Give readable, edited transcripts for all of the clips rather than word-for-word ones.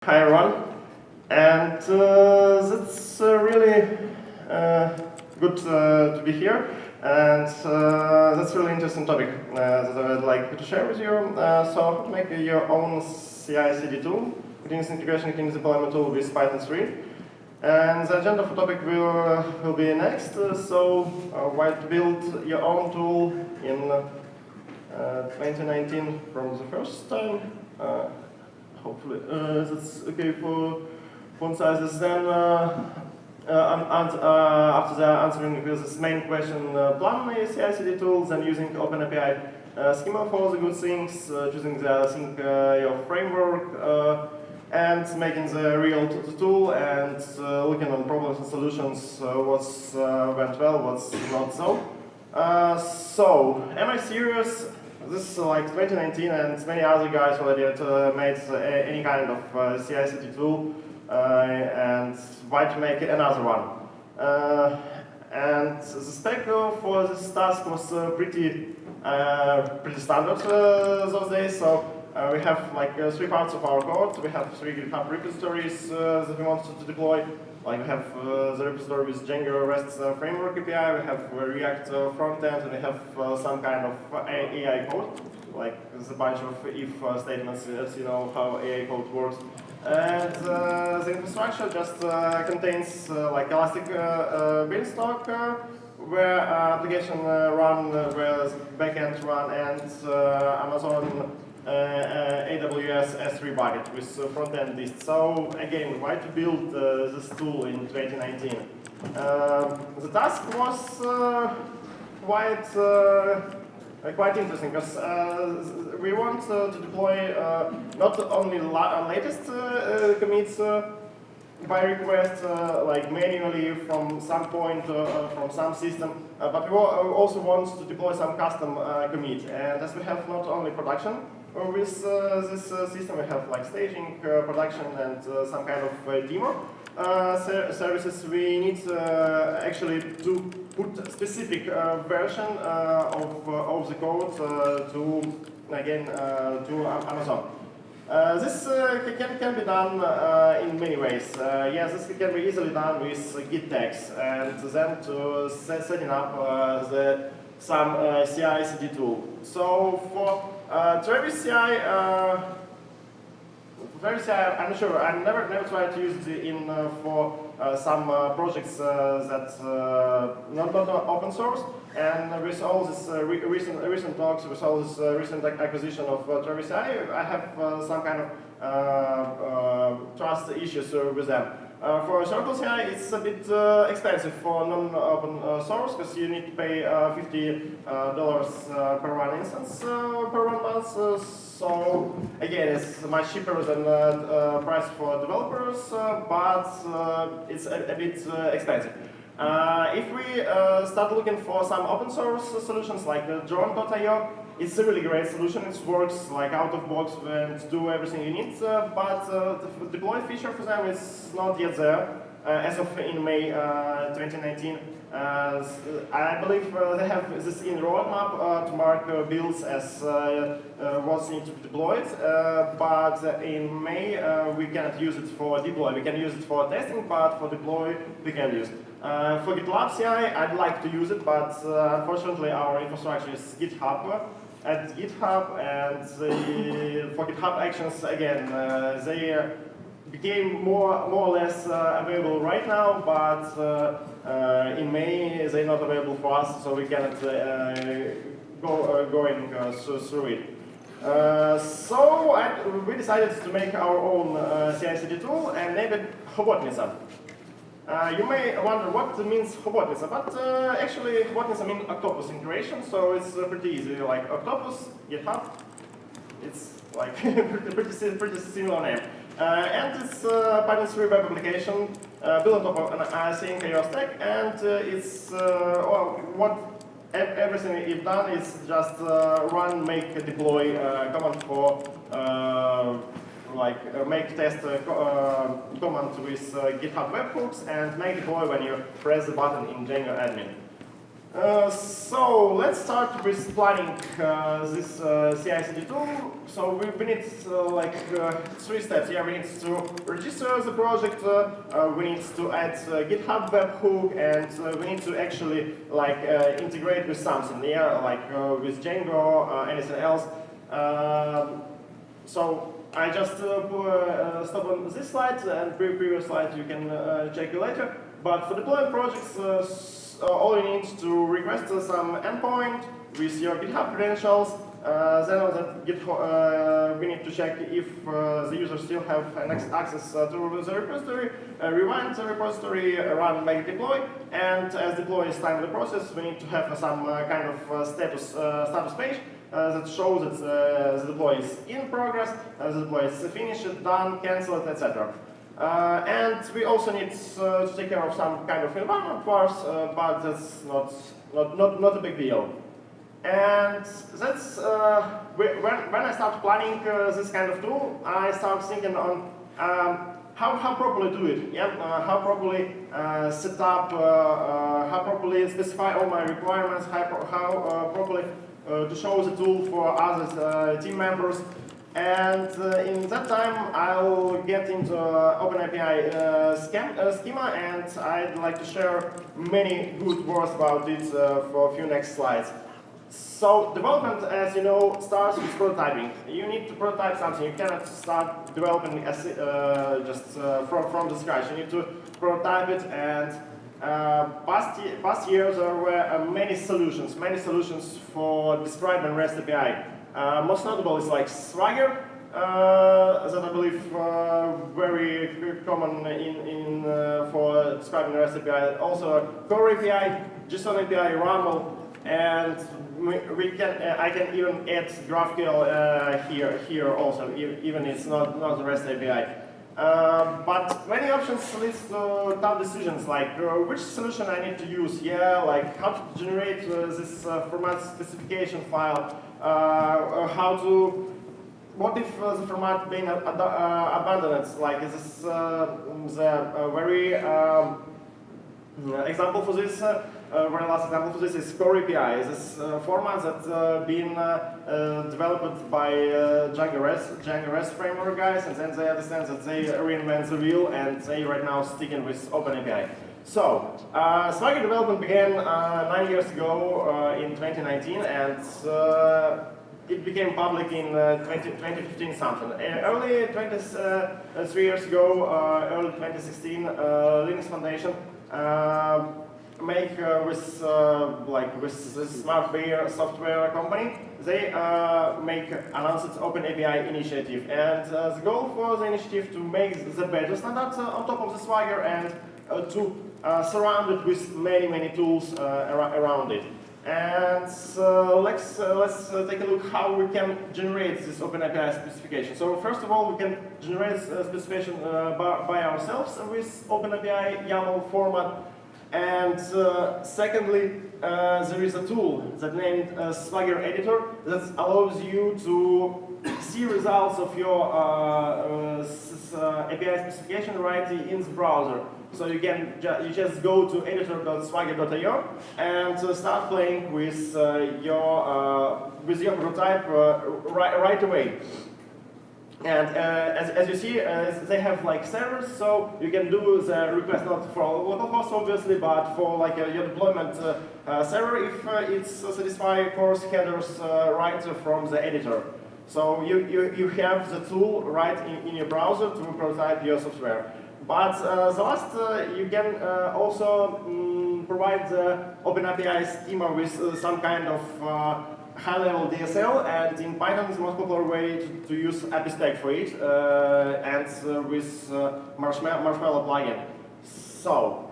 Hi everyone, and it's really good to be here, and that's a really interesting topic that I'd like to share with you. So make your own CI/CD tool, continuous integration, continuous deployment tool with Python 3. And the agenda for topic will be next. So why to build your own tool in 2019 from the first time. Hopefully that's okay for font sizes. Then after that, answering this main question, plan a CI/CD tools and using OpenAPI schema for the good things, choosing the asyncio framework, and making the real tool and looking on problems and solutions, what's went well, what's not so. So, am I serious? This is like 2019, and many other guys already made any kind of CI/CD tool, and why to make another one? And the spec for this task was pretty standard those days. So we have like 3 parts of our code. We have 3 GitHub repositories that we want to deploy. Like we have the repository with Django REST framework API, we have React frontend, and we have some kind of AI code, like there's a bunch of if statements, as you know how AI code works. And the infrastructure just contains like Elastic beanstalk, where application run, where backend run, and Amazon AWS S3 bucket with front-end list. So again, why to build this tool in 2019? The task was quite interesting because we want to deploy not only latest commits by request, like manually from some point from some system, but we also want to deploy some custom commit. And as we have not only production with this system, we have like staging, production, and some kind of demo services. We need actually to put specific version of the code to Amazon. This can be done in many ways. Yes, this can be easily done with Git tags, and then to setting up some CI/CD tool. So for Travis CI, I'm not sure. I never tried to use it in for some projects that not open source. And with all this recent talks, with all this recent acquisition of Travis CI, I have some kind of trust issues with them. For Circle CI, it's a bit expensive for non-open source because you need to pay $50 per one instance per 1 month. So again, it's much cheaper than price for developers, but it's a bit expensive. If we start looking for some open source solutions like drone.io, it's a really great solution. It works like out of box and do everything you need, but the deploy feature for them is not yet there. As of in May 2019, I believe they have this in roadmap to mark builds as what's need to be deployed, but in May we cannot use it for deploy. We can use it for testing, but for deploy we can't use it. For GitLab CI, I'd like to use it, but unfortunately our infrastructure is GitHub. At GitHub, and for GitHub Actions, again, they became more or less available right now, but in May they're not available for us, so we cannot going through it. So we decided to make our own CI/CD tool and name it Hobotnica. You may wonder what means Hobotnica, but actually Hobotnica means octopus integration, so it's pretty easy. Like octopus, GitHub, it's like pretty similar name. And it's Python 3 web application built on top of an asyncio stack, and it's everything it's done is just run, make, deploy command for make test command with GitHub webhooks and make deploy when you press the button in Django admin. So let's start with planning this CI/CD tool. So we need like 3 steps. Yeah, we need to register the project. We need to add GitHub webhook, and we need to actually like integrate with something. Yeah, like with Django, anything else. So I just stop on this slide, and previous slide you can check it later. But for deploying projects, all you need to request some endpoint with your GitHub credentials. Then on that GitHub, we need to check if the user still have access to the repository, rewind the repository, run make deploy, and as deploy is time of the process, we need to have some kind of status page that shows that the deploy is in progress, the deploy is finished, done, cancelled, etc. And we also need to take care of some kind of environment parts, but that's not a big deal. And that's when I start planning this kind of tool, I start thinking on how properly do it, yeah? How properly set up, how properly specify all my requirements, how properly to show the tool for other team members. And in that time, I'll get into OpenAPI schema, and I'd like to share many good words about it for a few next slides. So development, as you know, starts with prototyping. You need to prototype something. You cannot start developing just from the scratch. You need to prototype it, and past years there were many solutions for describing REST API. Most notable is like Swagger, that I believe very common for describing REST API. Also Core API, JSON API, RAML, and I can even add GraphQL here also, even it's not the REST API. But many options leads to tough decisions, like which solution I need to use, yeah, like how to generate this format specification file, what if the format being abandoned, like is this the very example for this, very last example for this is Core API. This format that's been developed by Django REST framework guys, and then they understand that they reinvent the wheel, and they right now sticking with OpenAPI. So, Swagger development began 9 years ago in 2019, and it became public in 2015 something. Early 3 years ago, early 2016, Linux Foundation make with this Smart Bear software company, they announced OpenAPI initiative, and the goal for the initiative to make the better standards on top of the Swagger, and to surround it with many tools around it. And let's take a look how we can generate this OpenAPI specification. So first of all, we can generate a specification by ourselves with OpenAPI YAML format. And secondly, there is a tool that named Swagger Editor that allows you to see results of your API specification right in the browser. So you can you just go to editor.swagger.io and start playing with your prototype right away. And as you see, they have like servers, so you can do the request not for localhost obviously, but for like your deployment server if it's satisfy course headers right from the editor. So you have the tool right in your browser to prototype your software. But the last, you can also provide the OpenAPI schema with some kind of high-level DSL, and in Python is the most popular way to use API for it, and with Marshmallow plugin. So,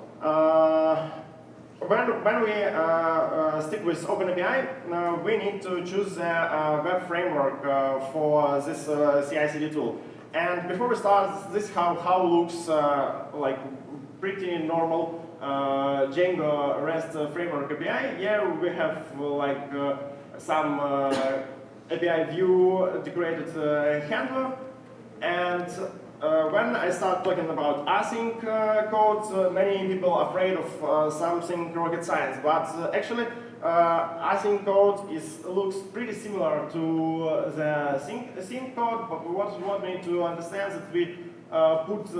when we stick with OpenAPI, we need to choose the web framework for this CI/CD tool. And before we start, this how looks like pretty normal Django REST framework API. Yeah, we have like some API view decorated handler, and when I start talking about async code, many people are afraid of something rocket science, but actually async code looks pretty similar to the sync code, but what we need to understand is that we put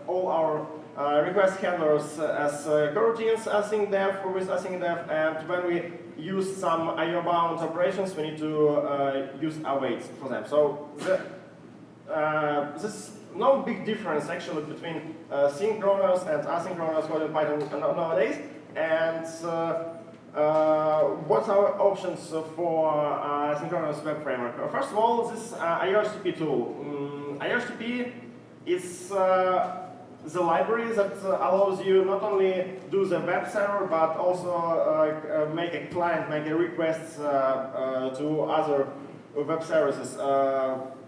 all our request handlers as coroutines async def with async def, and when we use some IO-bound operations, we need to use awaits for them. So there's no big difference actually between synchronous and asynchronous code in Python nowadays. And what are options for synchronous web framework? First of all, this IOHTTP tool. IOHTTP is the library that allows you not only do the web server, but also make a client, make a request to other web services.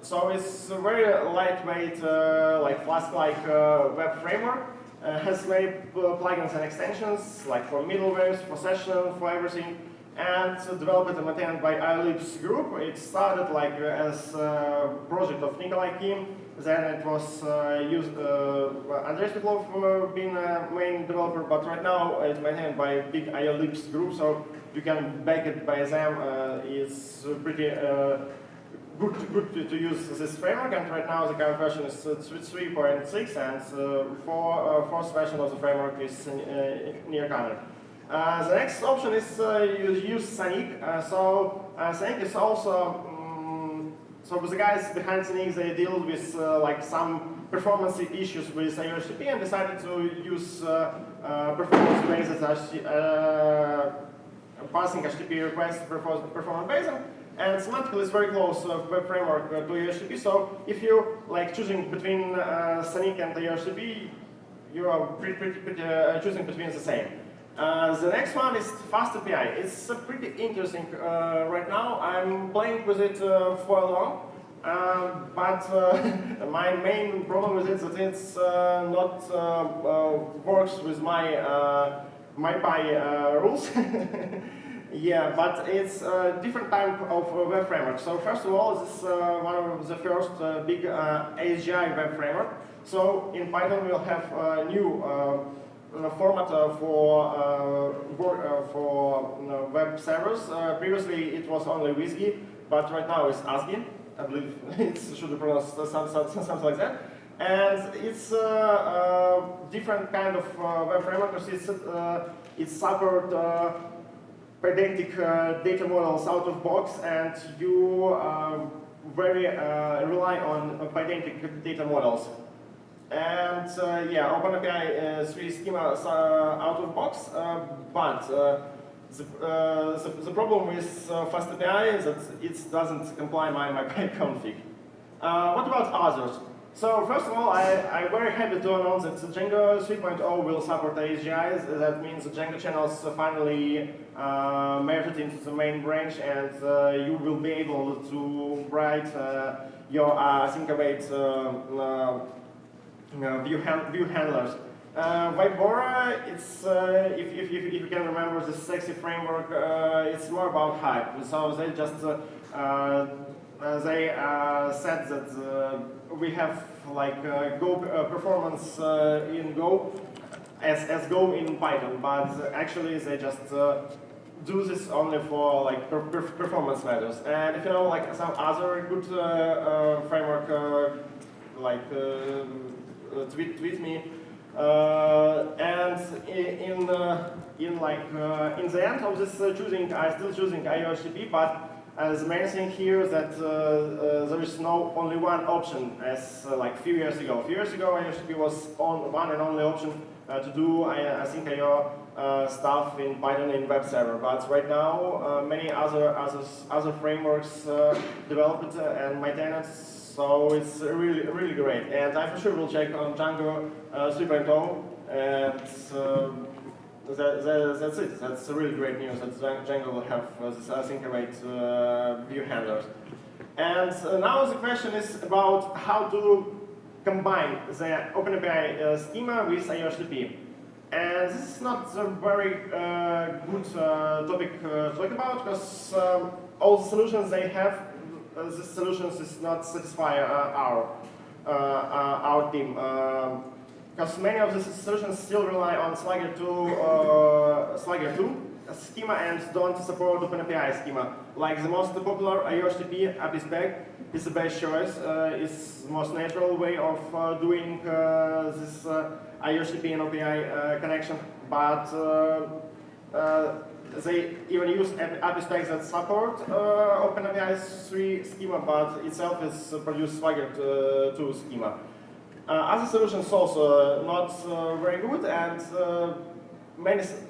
So it's a very lightweight, like Flask-like web framework. Has many plugins and extensions, like for middlewares, for session, for everything, and developed and maintained by iLibs group. It started like as a project of Nikolai Kim. Then it was used, Andrei Svetlov being a main developer, but right now it's maintained by a big iLibs group, so you can back it by them. It's pretty good to use this framework, and right now the current version is 3.6, and fourth version of the framework is near coming. The next option is you use Sonic. Sonic is also so the guys behind Sonic, they deal with like some performance issues with IOHTTP and decided to use performance-based passing HTTP requests performance-based. And semantically it's very close web framework to IOHTTP. So if you like choosing between Sonic and IOHTTP, you are choosing between the same. The next one is FastAPI. It's pretty interesting right now. I'm playing with it for long, but my main problem with it is that it's not works with my my rules. Yeah, but it's a different type of web framework. So first of all, this is one of the first big ASGI web framework. So in Python we'll have a new format for web servers. Previously it was only WSGI, but right now it's ASGI. I believe it should be pronounced something like that. And it's a different kind of web framework because it's support pedantic data models out of box, and you very rely on pedantic data models. And yeah, OpenAPI 3 schema out of box, but the problem with FastAPI is that it doesn't comply my config. What about others? So first of all, I'm very happy to announce that Django 3.0 will support ASGIs. That means the Django channels finally merged into the main branch, and you will be able to write your async await view handlers. Vibora, it's if you can remember the sexy framework, it's more about hype. So they just said that we have like Go performance in Go as Go in Python, but actually they just do this only for like performance matters. And if you know like some other good framework, like tweet me. And in the end of this choosing, I'm still choosing IOHTTP, but the main thing here is that there is only one option as like few years ago. A few years ago, IOHTTP was one and only option to do async IO stuff in Python in web server. But right now, many other frameworks developed and maintained. So it's really great, and I for sure will check on Django 3.0, and that's it. That's really great news that Django will have this async await view handlers. And now the question is about how to combine the OpenAPI schema with IOHTTP. And this is not a very good topic to talk about, because all the solutions they have these solutions is not satisfy our team. Because many of these solutions still rely on Slugger 2 schema and don't support OpenAPI schema. Like the most popular IOHTTP API spec is the best choice. It's the most natural way of doing this IOHTTP and OPI connection. But they even use API specs that support OpenAPI 3 schema, but itself is produced Swagger 2 schema. Other solutions also not very good, and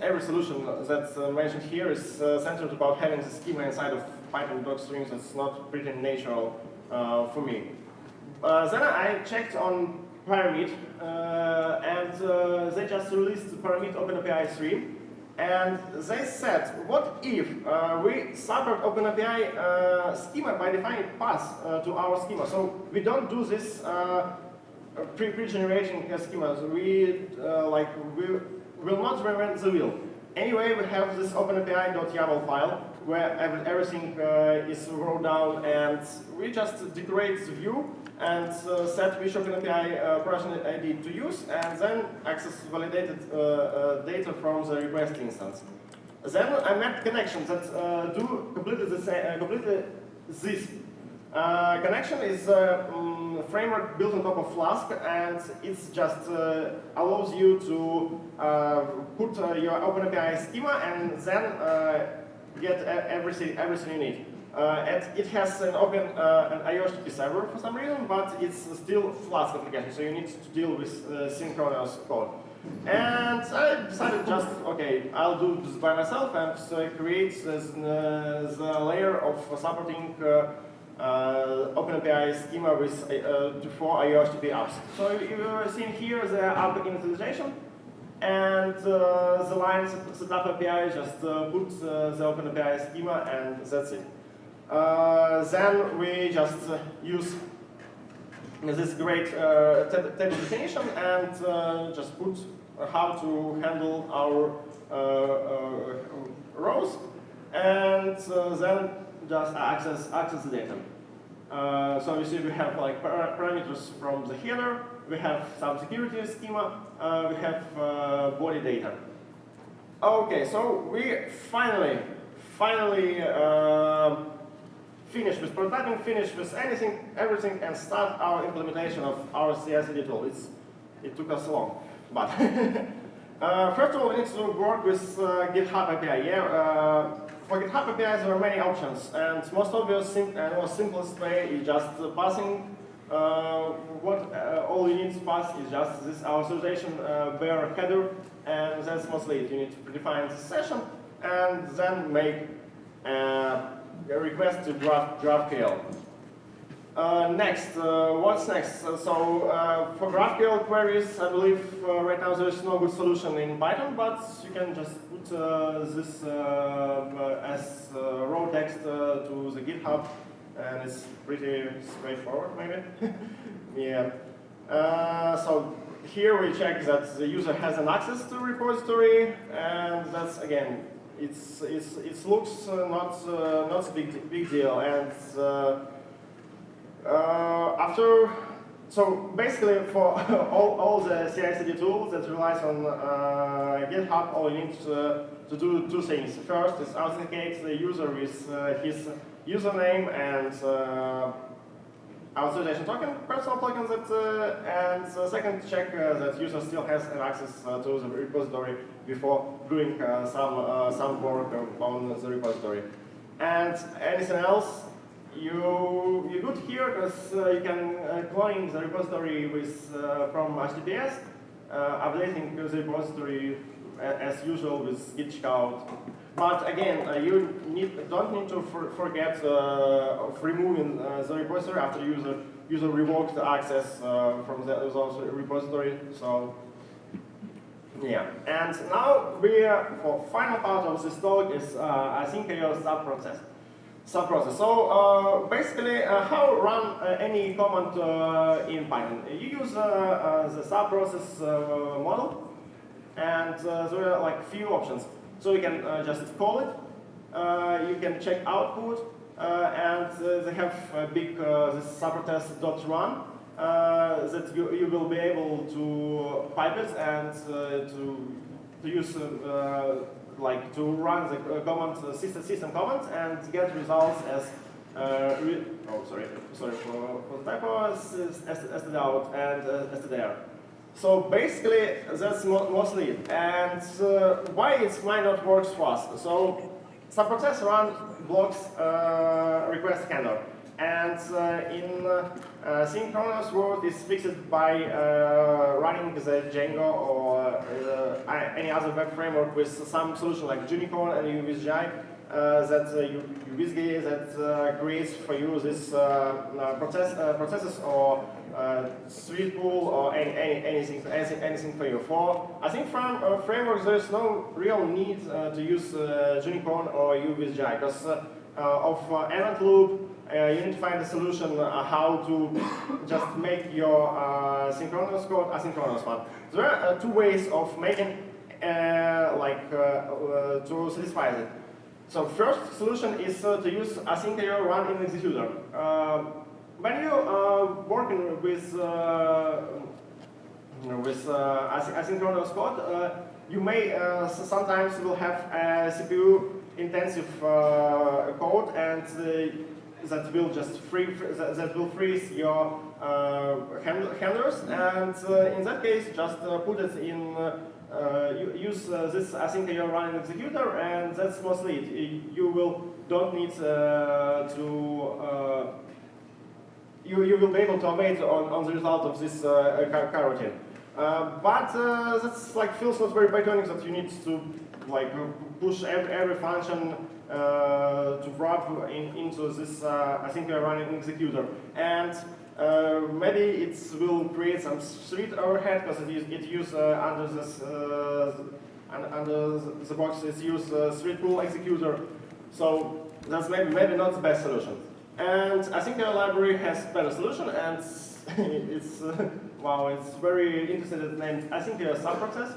every solution that's mentioned here is centered about having the schema inside of Python doc streams. That's not pretty natural for me. Then I checked on Pyramid, and they just released Pyramid OpenAPI 3. And they said, what if we support OpenAPI schema by defining paths to our schema? So we don't do this pre-generation schemas. We will not reinvent the wheel. Anyway, we have this OpenAPI.yaml file where everything is wrote down, and we just decorate the view and set which OpenAPI version ID to use, and then access validated data from the request instance. Then I mapped connections that do completely this. Connection is a framework built on top of Flask, and it just allows you to put your OpenAPI schema and then get everything you need. It has an IOHTTP server for some reason, but it's still Flask application, so you need to deal with synchronous code. And I decided just, okay, I'll do this by myself and create the layer of supporting OpenAPI schema with for IOHTTP apps. So you've seen here the app initialization, and the line setup API just put the OpenAPI schema, and that's it. Then we just use this great table definition and just put how to handle our rows, and then just access the data. So you see we have like parameters from the header, we have some security schema, we have body data. Okay, so we finally finish with prototyping, finish with everything, and start our implementation of our CI/CD tool. It took us long, but first of all, we need to work with GitHub API. For GitHub APIs, there are many options, and most obvious and most simplest way is just passing. All you need to pass is just this authorization bare header, and that's mostly it. You need to predefine the session, and then make a request to GraphQL. What's next? So for GraphQL queries, I believe right now there is no good solution in Python, but you can just put this as raw text to the GitHub, and it's pretty straightforward, maybe. Yeah. So here we check that the user has an access to repository, and that's again, it looks not a big deal, and so basically for all the CI/CD tools that relies on GitHub, all you need to do two things. First is authenticate the user with his username and authorization token, personal token, and second, check that user still has an access to the repository before doing some work on the repository. And anything else, you're good here because you can clone the repository from HTTPS, updating the repository as usual with git checkout. But again, you don't need to forget of removing the repository after user revoked access from those repository. So yeah, and now for final part of this talk is asyncio subprocess. So basically, how run any command in Python? You use the subprocess model, and there are like few options. So you can just call it, you can check output, and they have a big this subprocess.run that you will be able to pipe it and to use like to run the command system command and get results as sorry for the typo as out and as there. So basically that's mostly it. And why it might not work fast? So subprocess run blocks request handler, and in synchronous world is fixed by running the Django or any other web framework with some solution like Unicorn and UVSGI that creates for you this processes or sweet pool or anything for you. For I think from frameworks there is no real need to use Unicorn or UVSGI because of event loop. You need to find a solution how to just make your synchronous code asynchronous one. There are two ways of making to satisfy it. So first solution is to use asyncio run in executor. When you are working with asynchronous code, you may sometimes will have a CPU intensive code and that will just freeze your handlers, and in that case just put it in use this asyncio run in executor, and that's mostly it. You don't need you will be able to await on the result of this coroutine. But that's like feels not very Pythonic that you need to like push every function to wrap into this asyncio run in executor, and maybe it will create some sweet overhead because it use under the box it use sweet pool executor. So that's maybe not the best solution. And asyncio library has better solution, and it's wow, it's very interesting. It's named asyncio subprocess,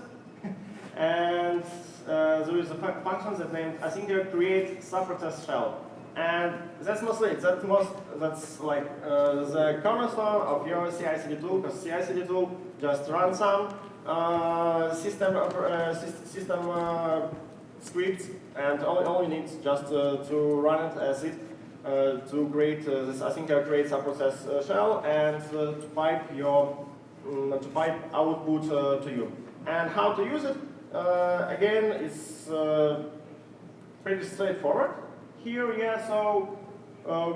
and there is a function that named asyncio create subprocess shell. And that's mostly it. That's like the cornerstone of your CI/CD tool, because CI/CD tool just runs some system scripts, and all you need just to run it as it to create this asyncio create subprocess shell and to pipe output to you. And how to use it? Again, it's pretty straightforward. Here, yeah, so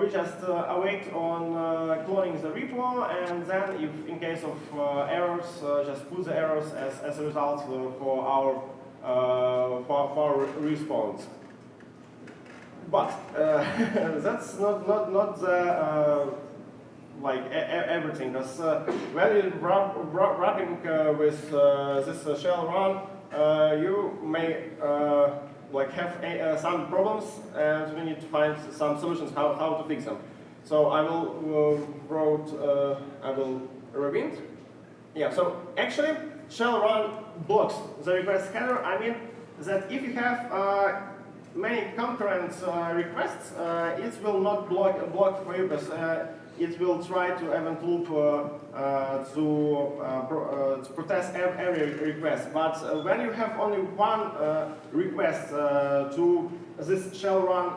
we just await on cloning the repo, and then if in case of errors, just put the errors as a result for our response. But that's not the like everything, because when you're wrapping with this shell run, you may like have some problems, and we need to find some solutions how to fix them. So I will rewind. Yeah. So actually, shell run blocks the request handler. I mean that if you have many concurrent requests, it will not block for you, because it will try to event loop to protest every request. But when you have only one request to this shell run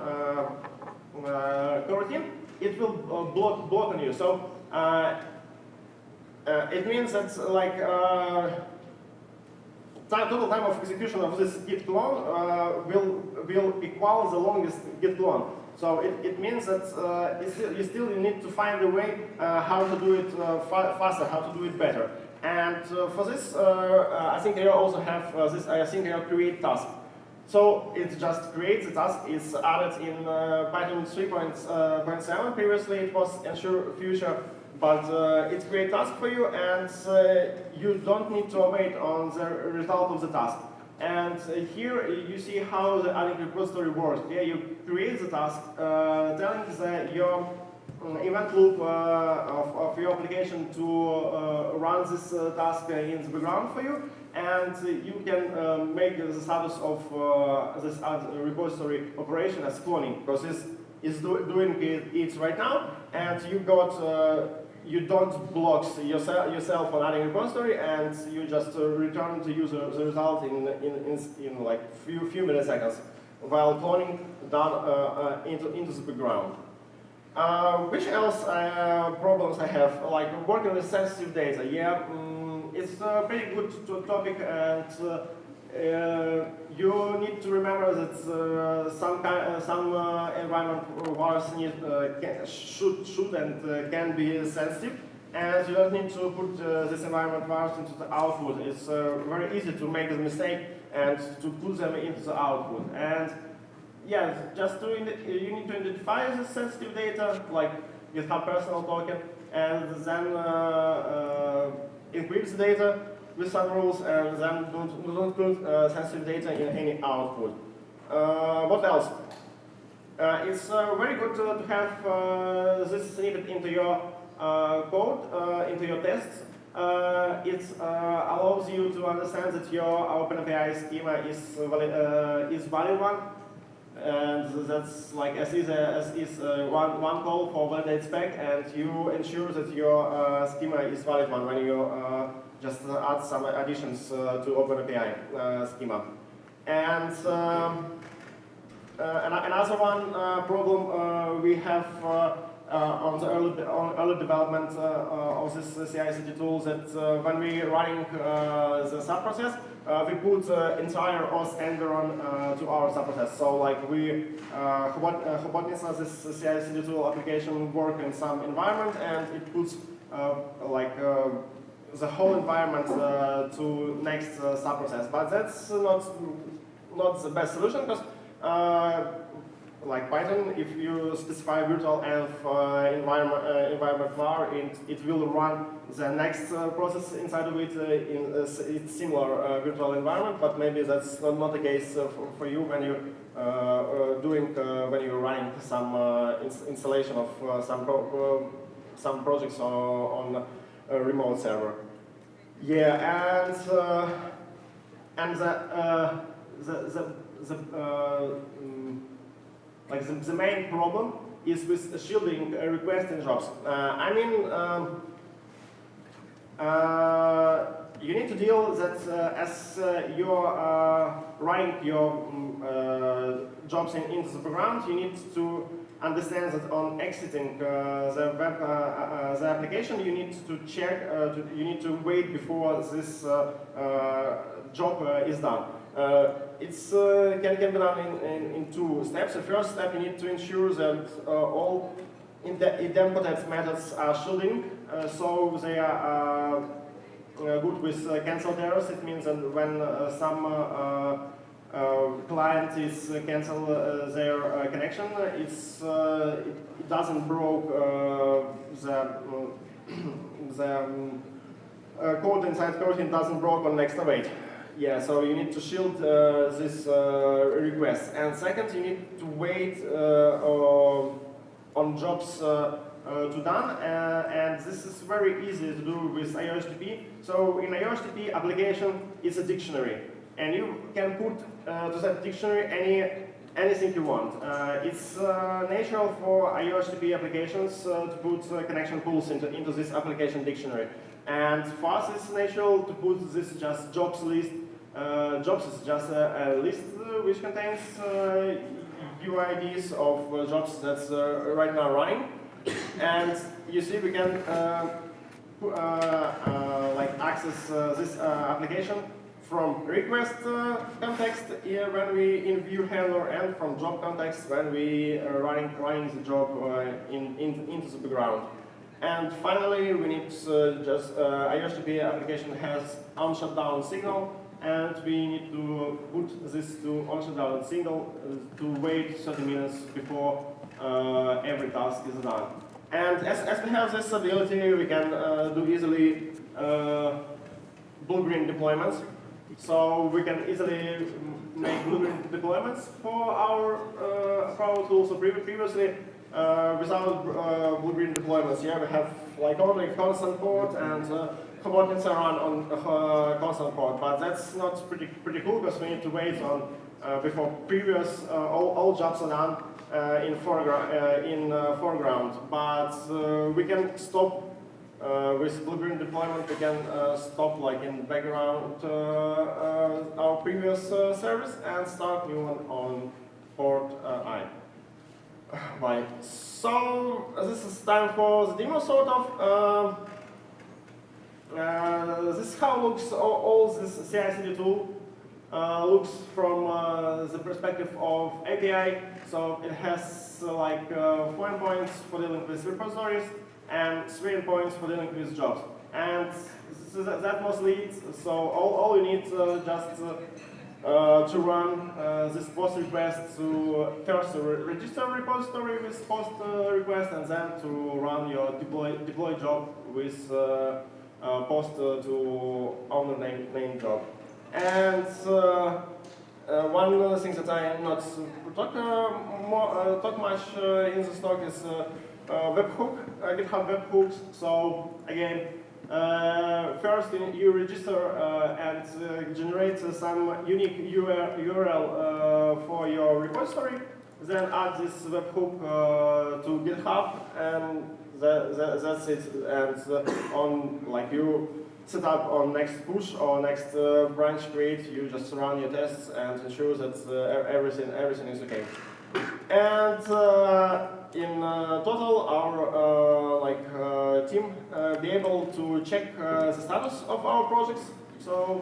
coroutine, it will block on you. So it means that like total time of execution of this git clone will equal the longest git clone. So it means that you still need to find a way how to do it faster, how to do it better. And for this, I think you also have this asyncio create task. So it just creates the task. It's added in Python 3.7. Previously it was ensure future, but it's create task for you, and you don't need to await on the result of the task. And here you see how the adding repository works. Yeah, you create the task, telling your event loop of your application to run this task in the background for you, and you can make the status of this repository operation as cloning, because this is doing it right now, and you don't block yourself on adding repository, and you just return to user the result in like few milliseconds, while cloning done into the background. Which else problems I have? Like working with sensitive data. Yeah, it's a pretty good topic, and you need to remember that some environment virus should and can be sensitive, and you don't need to put this environment virus into the output. It's very easy to make a mistake and to put them into the output. And yeah, just you need to identify the sensitive data, like GitHub personal token, and then encrypt the data with some rules, and then don't put sensitive data in any output. What else? It's very good to have this snippet into your code, into your tests. It allows you to understand that your OpenAPI schema is valid one. And that's like as is one call for validate spec, and you ensure that your schema is valid one when you just add some additions to OpenAPI schema. And another one problem we have on the early development of this CI/CD tool, that when we running the subprocess, we put the entire OS environ to our subprocess. So like we Hobotnica, this CI/CD tool application work in some environment, and it puts like the whole environment to next subprocess. But that's not the best solution, because like Python, if you specify virtual env environment var, it will run the next process inside of it in its similar virtual environment. But maybe that's not the case for you when you when you're running some installation of some projects on a remote server. Yeah, and the main problem is with shielding requests in jobs. I mean, you need to deal that as you're running your jobs into the background, you need to understand that on exiting the application, you need to check, you need to wait before this job is done. It's can be done in two steps. The first step, you need to ensure that all idempotent methods are shielding, so they are good with cancelled errors. It means that when some client is cancel their connection, it doesn't broke the code inside coding doesn't broke on next await. Yeah, so you need to shield this request. And second, you need to wait on jobs to done, and this is very easy to do with IOHTTP. So in IOHTTP application, it's a dictionary, and you can put to that dictionary anything you want. It's natural for IOHTTP applications to put connection pools into this application dictionary. And for us, it's natural to put this just jobs list. Jobs is just a list which contains UIDs of jobs that's right now running. And you see, we can like access this application from request context when we in view handler, and from job context when we running the job into the background. And finally, we need just IOHTTP application has on shutdown signal, and we need to put this to on shutdown signal to wait 30 minutes before every task is done. And as we have this ability, we can do easily blue-green deployments. So we can easily make blue-green deployments for our tools. So previously, without blue-green deployments, yeah, we have like only constant port, and Hobotnica run on constant port. But that's not pretty cool, because we need to wait on before previous all jobs are done. in foreground, but we can stop with blue-green deployment. We can stop like in background our previous service and start new one on port I. Right. So this is time for the demo, sort of. This is how looks all this CI/CD tool looks from the perspective of API. So it has like 4 endpoints for dealing with repositories and 3 endpoints for dealing with jobs. And that mostly it. So all you need just to run this post request to first register repository with post request, and then to run your deploy job with post to owner name job. And one thing that I not talk much in this talk is webhook, GitHub webhooks. So again, first you register and generate some unique URL for your repository. Then add this webhook to GitHub, and that's it. And on like you set up on next push or next branch create, you just run your tests and ensure that everything is okay. And in total, our team be able to check the status of our projects. So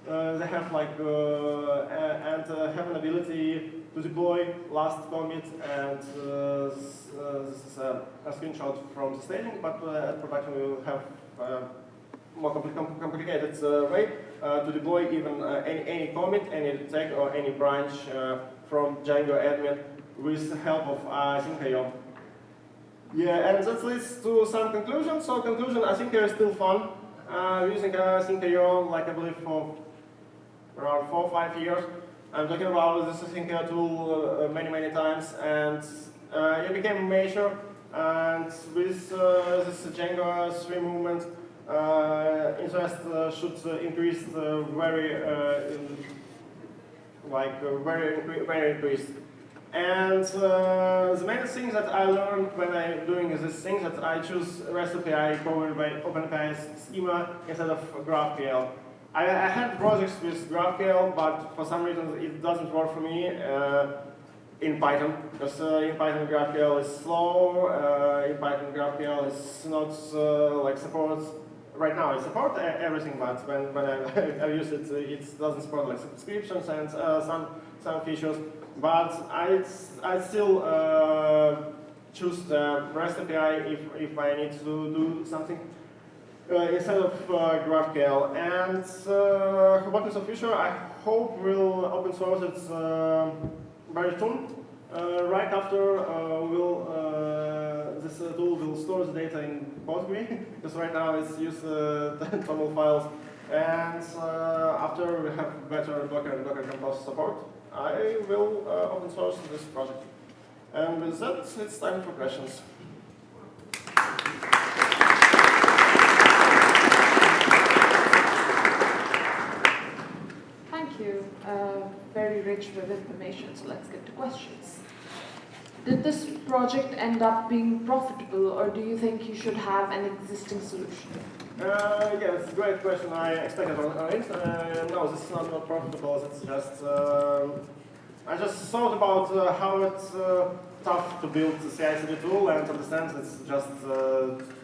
they have like and have an ability to deploy last commit, and this is a screenshot from the staging, but at production we will have more complicated way to deploy even any commit, any tag, or any branch from Django admin with the help of asyncio. Yeah, and that leads to some conclusions. So conclusion, asyncio is still fun. Using asyncio, like I believe for around 4 or 5 years. I'm talking about this asyncio tool many times, and it became major. And with this Django 3 movement, interest should increase very increased. And the main thing that I learned when I'm doing this thing that I choose REST API powered by OpenAPI schema instead of GraphQL. I had projects with GraphQL, but for some reason it doesn't work for me in Python, because in Python GraphQL is slow. In Python GraphQL is not like supports. Right now it supports everything, but when I use it, it doesn't support like subscriptions and some features. But I still choose the REST API if I need to do something instead of GraphQL. And what is the future? I hope we'll open source it very soon. Right after this tool will store the data in Postgre, because right now it's use TOML files. And after we have better Docker and Docker Compose support, I will open source this project. And with that, it's time for questions. Thank you. Very rich with information, so let's get to questions. Did this project end up being profitable, or do you think you should have an existing solution? Yeah, it's a great question. I expected on it. No, this is not profitable. It's just I just thought about how it's tough to build the CI/CD tool, and understand it's just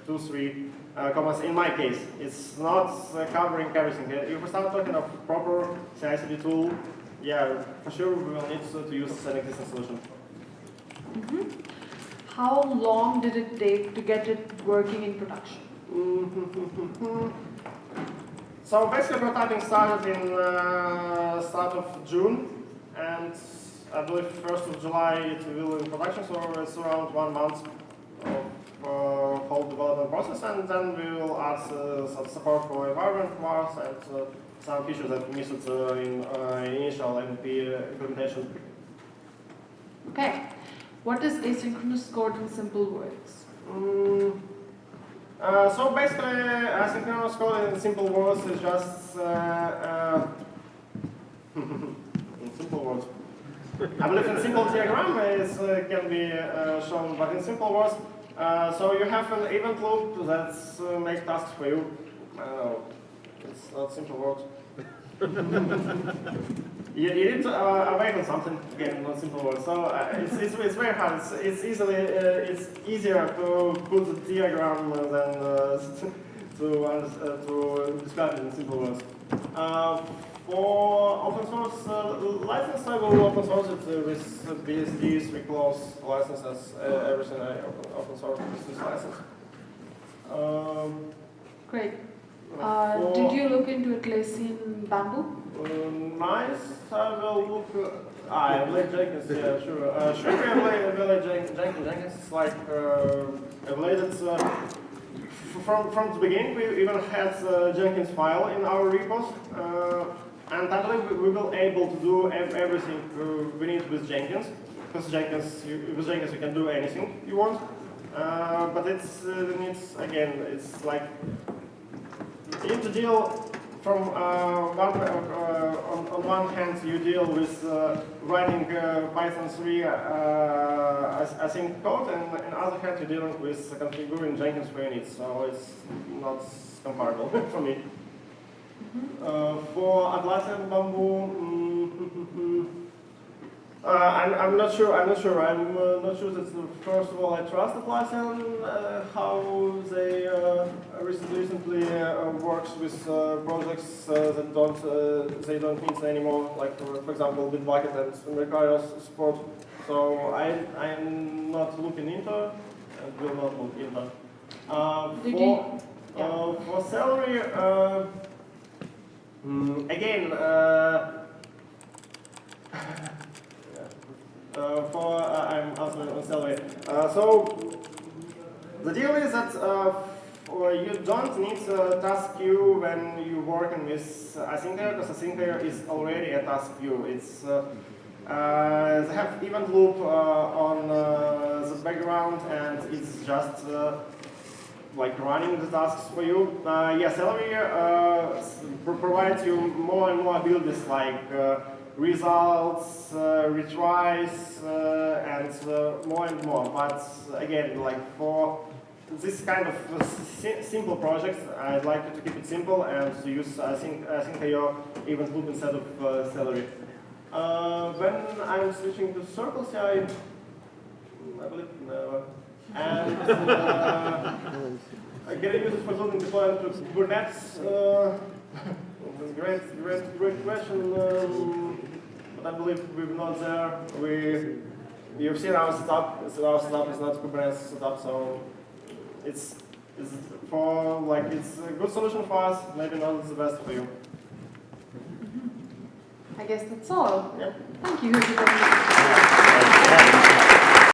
2-3 commas. In my case, it's not covering everything. If we start talking of proper CI/CD tool, yeah, for sure we will need to use an existing solution. Mm-hmm. How long did it take to get it working in production? So basically prototyping started in start of June, and I believe 1st of July it will in production, so it's around 1 month of whole development process, and then we will add some support for environment vars and some features that we missed in initial MVP implementation. Okay. What is asynchronous code in simple words? So basically, asynchronous code in simple words is just in simple words. I believe in simple diagram it can be shown, but in simple words, so you have an event loop that makes tasks for you. I don't know, it's not simple words. You need to awaken something again, not simple words. So it's very hard. It's easier to put a diagram than to describe it in simple words. For open source license, I will open source it with BSDs. We close licenses, everything I open source with this license. Great. Did you look into Atlassian Bamboo? Nice. I will look. I play Jenkins. Yeah, sure. Sure, I play Jenkins. Jenkins is like I played it from the beginning. We even had Jenkins file in our repos, and I believe we will able to do everything we need with Jenkins. Because with Jenkins you can do anything you want. But it needs again. It's like you need to deal from on one hand you deal with writing Python 3 async code, and on the other hand you're dealing with configuring Jenkins for your needs. So it's not comparable for me. For Atlassian Bamboo. I'm not sure. I'm not sure that first of all I trust Atlassian how they recently works with projects that they don't need anymore. Like for example, Bitbucket and requires support. So I'm not looking into and will not look into. For salary, again. I'm answering on salary. So the deal is that you don't need task queue when you're working with asyncio, because asyncio is already a task queue. It's they have event loop on the background, and it's just like running the tasks for you. Yeah, salary provides you more and more abilities like results, retries, and more and more. But again, like for this kind of simple projects, I'd like to keep it simple and to use asyncio event loop instead of salary. When I'm switching to Circle CI, I believe never. And I can use it for loading deployment to Kubernetes. Great question, but I believe we're not there. You've seen our setup. Our setup is not Kubernetes setup, so it's for like it's a good solution for us. Maybe not the best for you. I guess that's all. Yep. Thank you.